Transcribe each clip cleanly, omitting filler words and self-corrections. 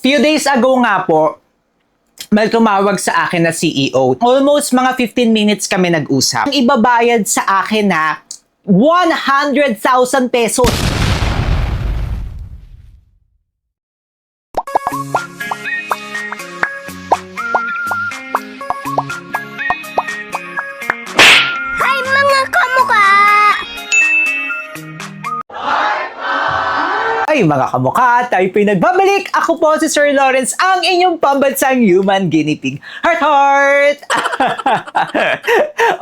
Few days ago nga po, may tumawag sa akin na CEO. Almost mga 15 minutes kami nag-usap. Ang ibabayad sa akin na 100,000 pesos. Hi mga kamukha! Ay mga kamukha, tayo pinagbabalik. Ako po si Sir Lawrence, ang inyong pambansang human guinea pig. Heart, heart!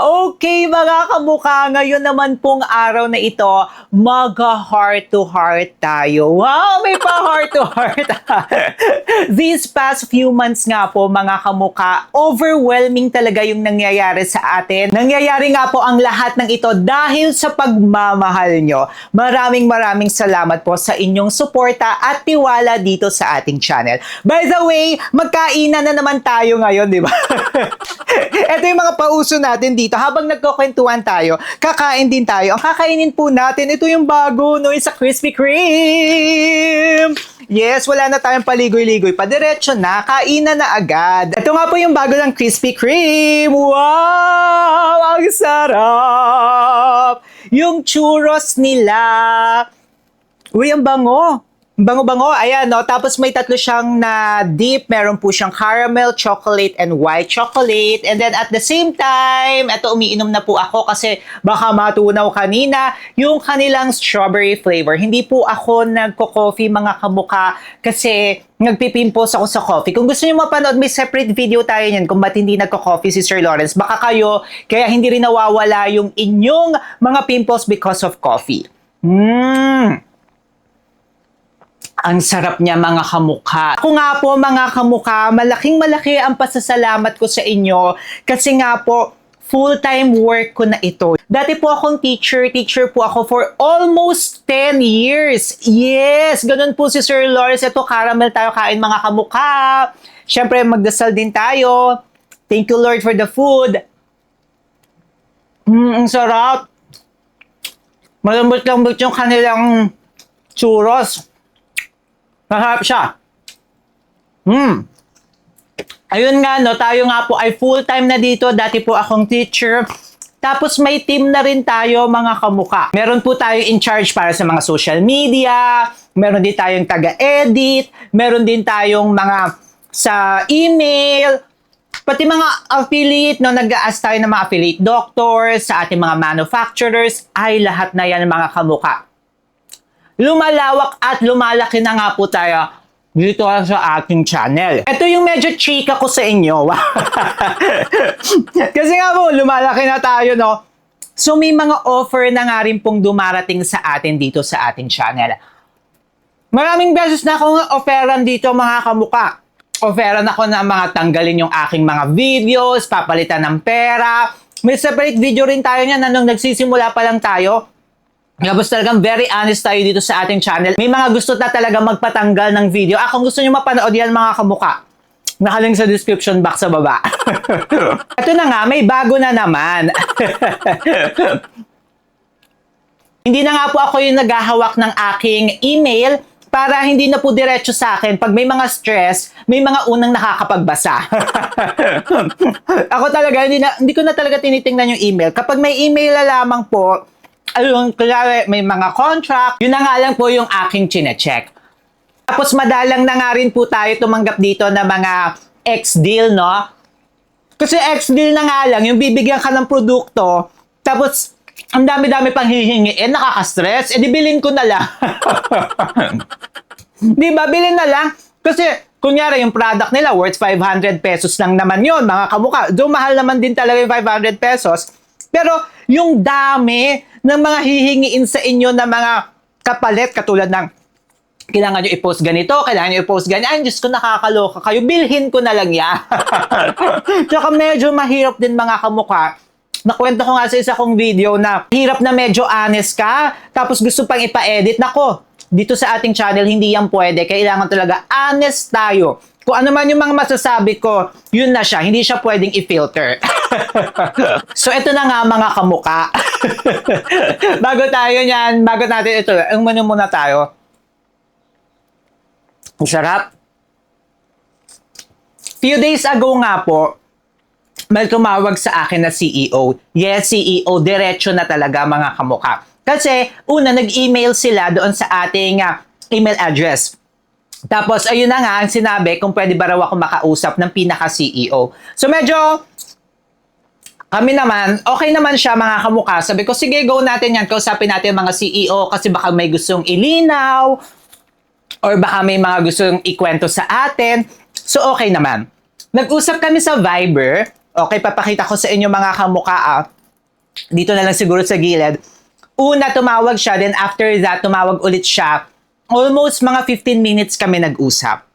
Okay mga kamukha, ngayon naman pong araw na ito, mag-heart to heart tayo. Wow, may pa-heart to heart. These past few months nga po mga kamukha, overwhelming talaga yung nangyayari sa atin. Nangyayari nga po ang lahat ng ito dahil sa pagmamahal nyo. Maraming salamat po sa inyong suporta at tiwala dito sa ating channel. By the way, magkainan na naman tayo ngayon, di ba? Ito yung mga pauso natin dito. Habang nagkukwentuhan tayo, kakain din tayo. Ang kakainin po natin, ito yung bago, no? Yung sa Krispy Kreme. Yes, wala na tayong paligoy-ligoy. Padiretso na, kainan na agad. Ito nga po yung bago ng Krispy Kreme. Wow! Ang sarap! Yung churros nila. Uy, ang bango. Bango-bango. Ayan, no? Tapos may tatlo siyang na dip. Meron po siyang caramel, chocolate, and white chocolate. And then at the same time, eto umiinom na po ako kasi baka matunaw kanina yung kanilang strawberry flavor. Hindi po ako nagko-coffee mga kamukha kasi nagpipimpos ako sa coffee. Kung gusto niyo mapanood, may separate video tayo niyan kung ba't hindi nagko-coffee si Sir Lawrence. Baka kayo, kaya hindi rin nawawala yung inyong mga pimples because of coffee. Ang sarap niya mga kamukha. Ako nga po mga kamukha, malaking-malaki ang pasasalamat ko sa inyo kasi nga po, full-time work ko na ito. Dati po akong teacher po ako for almost 10 years. Yes, ganun po si Sir Lawrence. Ito, caramel tayo kain mga kamukha. Siyempre, magdasal din tayo. Thank you Lord for the food. Ang sarap. Malambot-lambot yung kanilang churros. Masarap siya. Ayun nga, no, tayo nga po ay full-time na dito. Dati po akong teacher. Tapos may team na rin tayo, mga kamukha. Meron po tayo in charge para sa mga social media. Meron din tayong taga-edit. Meron din tayong mga sa email. Pati mga affiliate, no, nag-a-ask tayo ng mga affiliate doctors, sa ating mga manufacturers, ay lahat na yan, mga kamukha. Lumalawak at lumalaki na nga po tayo dito sa ating channel. Ito yung medyo chika ko sa inyo. Kasi nga po, lumalaki na tayo, no? So may mga offer na nga rin pong dumarating sa atin dito sa ating channel. Maraming beses na akong offeran dito, mga kamuka. Offeran ako na mga tanggalin yung aking mga videos, papalitan ng pera. May separate video rin tayo niyan na nung nagsisimula pa lang tayo. Tapos talagang very honest tayo dito sa ating channel. May mga gusto na talaga magpatanggal ng video. Kung gusto nyo mapanood yan mga kamuka, nakaling sa description box sa baba. Ito na nga, may bago na naman. Hindi na nga po ako yung naghahawak ng aking email para hindi na po diretso sa akin. Pag may mga stress, may mga unang nakakapagbasa. Ako talaga, hindi ko na talaga tinitingnan yung email. Kapag may email na lamang po, ayun, kaya may mga contract, yun na nga lang po yung aking chine-check. Tapos madalang na nga rin po tayo tumanggap dito na mga X-deal, no? Kasi X-deal na nga lang, yung bibigyan ka ng produkto, tapos ang dami-dami pang hihingiin, nakaka-stress, edi bilhin ko na lang. Di ba, bilhin na lang? Kasi, kunyari, yung product nila worth 500 pesos lang naman yun, mga kamukha. Doon mahal naman din talaga yung 500 pesos. Pero, yung dami ng mga hihingiin sa inyo na mga kapalit, katulad ng kailangan nyo i-post ganito, kailangan nyo i-post ganyan. Ay, Diyos ko, nakakaloka kayo. Bilhin ko na lang yan. Tsaka medyo mahirap din mga kamukha. Nakwento ko nga sa isa kong video na hirap na medyo honest ka, tapos gusto pang ipa-edit. Nako, dito sa ating channel, hindi yan pwede. Kailangan talaga honest tayo. Kung ano man yung mga masasabi ko, yun na siya. Hindi siya pwedeng i-filter. So, ito na nga mga kamuka. Bago tayo niyan, bago natin ito, ang menu muna tayo. Ang sarap. few days ago nga po, may tumawag sa akin na CEO. Yes, CEO, diretso na talaga mga kamukha. Kasi, una, nag-email sila doon sa ating email address. Tapos, ayun na nga, ang sinabi kung pwede ba raw ako makausap ng pinaka-CEO. So, medyo, kami naman, okay naman siya mga kamukha. Sabi ko, sige, go natin yan. Kausapin natin mga CEO kasi baka may gustong ilinaw or baka may mga gustong ikwento sa atin. So, okay naman. Nag-usap kami sa Viber. Okay, papakita ko sa inyo mga kamukha. Dito na lang siguro sa gilid. Una, tumawag siya. Then after that, tumawag ulit siya. Almost mga 15 minutes kami nag-usap.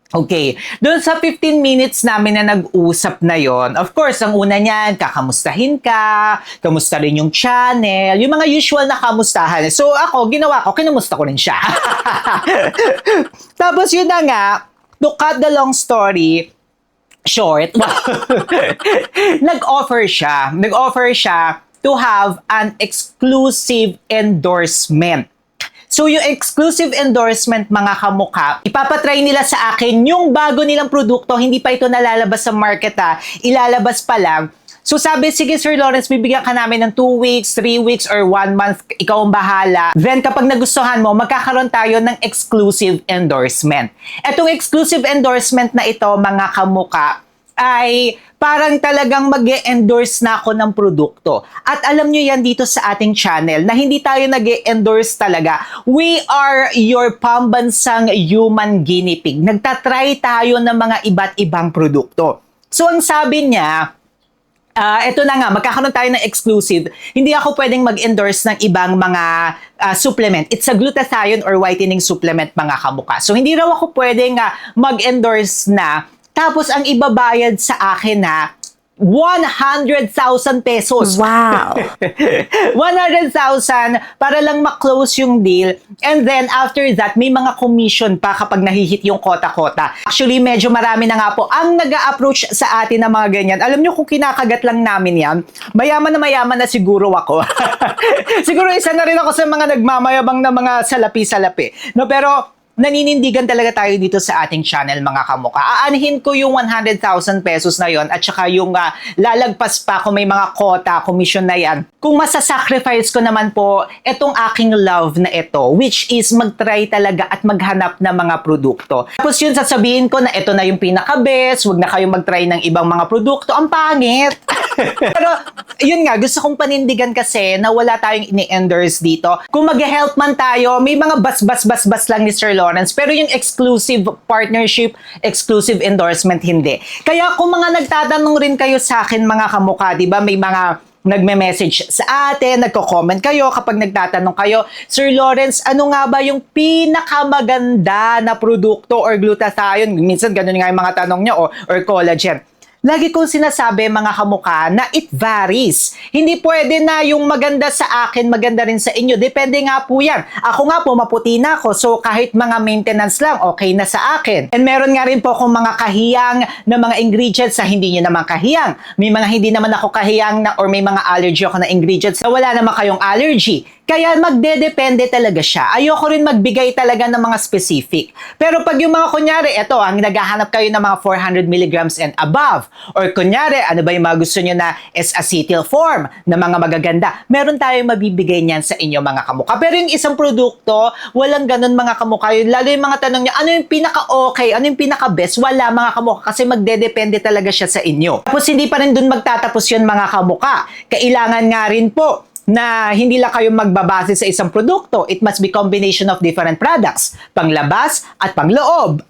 Okay. Doon sa 15 minutes namin na nag-usap na yon, of course, ang una niyan, kakamustahin ka, kamusta rin yung channel, yung mga usual na kamustahan. So ako, ginawa ko, kinamusta ko rin siya. Tapos yun na nga, to cut the long story short, nag-offer siya to have an exclusive endorsement. So, yung exclusive endorsement, mga kamukha, ipapatry nila sa akin yung bago nilang produkto, hindi pa ito nalalabas sa market ilalabas pa lang. So, sabi, sige Sir Lawrence, bibigyan ka namin ng 2 weeks, 3 weeks, or 1 month, ikaw ang bahala. Then, kapag nagustuhan mo, magkakaroon tayo ng exclusive endorsement. Etong exclusive endorsement na ito, mga kamukha, ay parang talagang mag-e-endorse na ako ng produkto. At alam nyo yan dito sa ating channel na hindi tayo nag-e-endorse talaga. We are your pambansang human guinea pig. Nagtatry tayo ng mga iba't ibang produkto. So ang sabi niya, ito na nga, magkakaroon tayo ng exclusive. Hindi ako pwedeng mag-endorse ng ibang mga supplement. It's a glutathione or whitening supplement, mga kamukha. So hindi raw ako pwedeng mag-endorse na tapos ang ibabayad sa akin 100,000 pesos. Wow. 100,000 para lang ma-close yung deal. And then after that, may mga commission pa kapag nahihit yung kota-kota. Actually, medyo marami na nga po ang nag-a-approach sa atin ng mga ganyan. Alam nyo kung kinakagat lang namin yan, mayaman na siguro ako. Siguro isa na rin ako sa mga nagmamayabang na mga salapi-salapi. No, pero naninindigan talaga tayo dito sa ating channel, mga kamukha. Aanhin ko yung 100,000 pesos na yon at saka yung lalagpas pa kung may mga quota, commission na yan. Kung masasacrifice ko naman po itong aking love na ito, which is mag-try talaga at maghanap ng mga produkto. Tapos yun, sasabihin ko na ito na yung pinaka-best, huwag na kayong mag-try ng ibang mga produkto. Ang pangit! Pero, yun nga, gusto kong panindigan kasi na wala tayong ini-endorse dito. Kung mag-help man tayo, may mga bas lang ni Sir Lawrence, pero yung exclusive partnership, exclusive endorsement, hindi. Kaya kung mga nagtatanong rin kayo sa akin, mga kamukha, di ba, may mga nagme-message sa atin, nagko-comment kayo kapag nagtatanong kayo, Sir Lawrence, ano nga ba yung pinakamaganda na produkto or glutathione? Minsan ganun nga yung mga tanong nyo, or collagen. Lagi kong sinasabi, mga kamukha, na it varies. Hindi pwede na yung maganda sa akin, maganda rin sa inyo. Depende nga po yan. Ako nga po, maputi na ako. So, kahit mga maintenance lang, okay na sa akin. And meron nga rin po akong mga kahiyang na mga ingredients na hindi nyo naman kahiyang. May mga hindi naman ako kahiyang na, or may mga allergy ako na ingredients na wala naman kayong allergy. Kaya magdedepende talaga siya. Ayoko rin magbigay talaga ng mga specific. Pero pag yung mga kunyari, eto, ang naghahanap kayo ng mga 400 milligrams and above. Or kunyari, ano ba yung mga gusto nyo na S-acetyl form na mga magaganda. Meron tayong mabibigay niyan sa inyo, mga kamukha. Pero yung isang produkto, walang ganun, mga kamukha. Lalo yung mga tanong niya, ano yung pinaka-okay? Ano yung pinaka-best? Wala, mga kamukha. Kasi magdedepende talaga siya sa inyo. Tapos hindi pa rin dun magtatapos yun, mga kamukha. Kailangan nga rin po na hindi lang kayo magbabase sa isang produkto. It must be combination of different products. Panglabas at pangloob.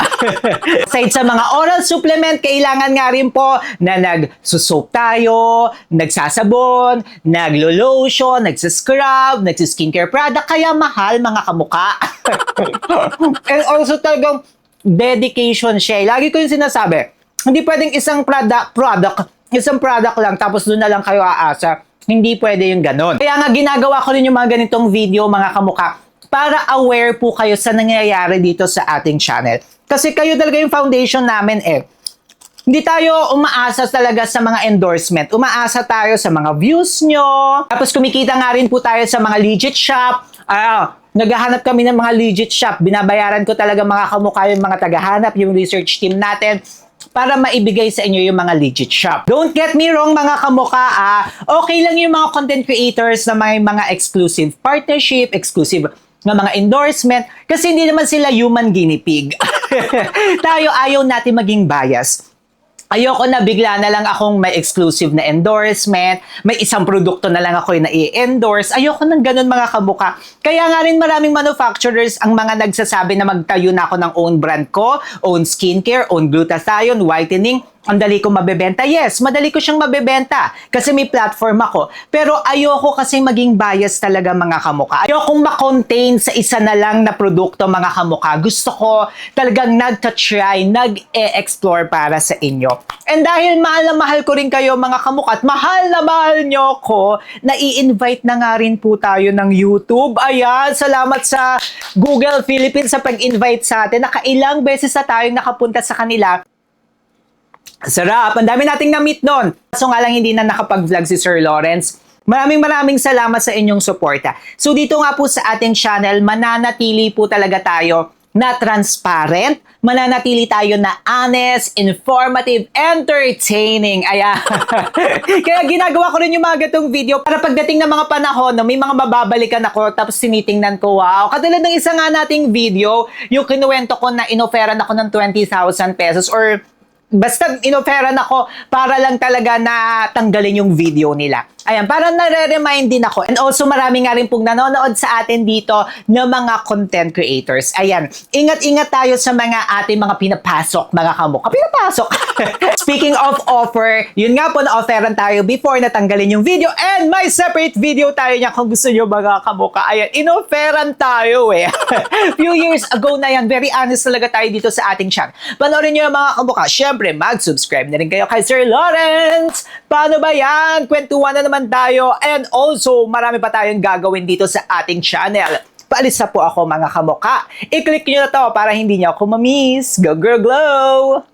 Aside sa mga oral supplement, kailangan nga rin po na nagsussoap tayo, nagsasabon, naglo-lotion, nagsascrub, nagsiskincare product. Kaya mahal, mga kamukha. And also talagang dedication siya. Lagi ko yung sinasabi, hindi pwedeng isang product lang tapos doon na lang kayo aasa. Hindi pwede yung ganon. Kaya nga ginagawa ko rin yung mga ganitong video, mga kamukha, para aware po kayo sa nangyayari dito sa ating channel. Kasi kayo talaga yung foundation namin eh. Hindi tayo umaasa talaga sa mga endorsement. Umaasa tayo sa mga views nyo. Tapos kumikita nga rin po tayo sa mga legit shop. Naghahanap kami ng mga legit shop. Binabayaran ko talaga, mga kamukha, yung mga tagahanap, yung research team natin. para maibigay sa inyo yung mga legit shop. Don't get me wrong mga kamuka, okay lang yung mga content creators na may mga exclusive partnership, exclusive na mga endorsement, kasi hindi naman sila human guinea pig. Tayo ayaw natin maging bias. Ayoko na bigla na lang akong may exclusive na endorsement, may isang produkto na lang ako yung na-i-endorse. Ayoko ng ganun mga kabuka. Kaya nga rin maraming manufacturers ang mga nagsasabi na magtayo na ako ng own brand ko, own skincare, own glutathione, whitening. Ang dali ko mabebenta. Yes, madali ko siyang mabebenta kasi may platform ako. Pero ayoko kasi maging bias talaga mga kamuka. Ayokong makontain sa isa na lang na produkto mga kamuka. Gusto ko talagang nagtatry, nag-e-explore para sa inyo. And dahil mahal na mahal ko rin kayo mga kamuka at mahal na mahal nyo ko, nai-invite na nga rin po tayo ng YouTube. Ayan, salamat sa Google Philippines sa pag-invite sa atin. Nakailang beses na tayong nakapunta sa kanila. Sarap. Ang dami nating na-meet nun. So nga lang hindi na nakapag-vlog si Sir Lawrence. Maraming salamat sa inyong suporta. So dito nga po sa ating channel, mananatili po talaga tayo na transparent, mananatili tayo na honest, informative, entertaining. Ayan. Kaya ginagawa ko rin yung mga gatong video para pagdating ng mga panahon, no, may mga mababalikan ako tapos tinitingnan ko, wow. Katulad ng isa nga nating video, yung kinuwento ko na inoferan ako ng 20,000 pesos or basta inoferan ako para lang talaga na tanggalin yung video nila. Ayan, para nare-remind din ako. And also, marami nga rin pong nanonood sa atin dito ng mga content creators. Ayan, ingat-ingat tayo sa mga ating mga pinapasok, mga kamukha. Pinapasok! Speaking of offer, yun nga po, na-offeran tayo before natanggalin yung video. And may separate video tayo niya kung gusto nyo mga kamukha. Ayan, inofferan tayo eh. Few years ago na yan, very honest talaga tayo dito sa ating channel. Panoorin nyo yung mga kamukha. Siyempre, mag-subscribe na rin kayo kay Sir Lawrence. Paano ba yan? Kwentuhan na naman tayo. And also, marami pa tayong gagawin dito sa ating channel. Paalis na po ako mga kamuka. I-click nyo na to para hindi nyo ako ma-miss. Go, girl, glow!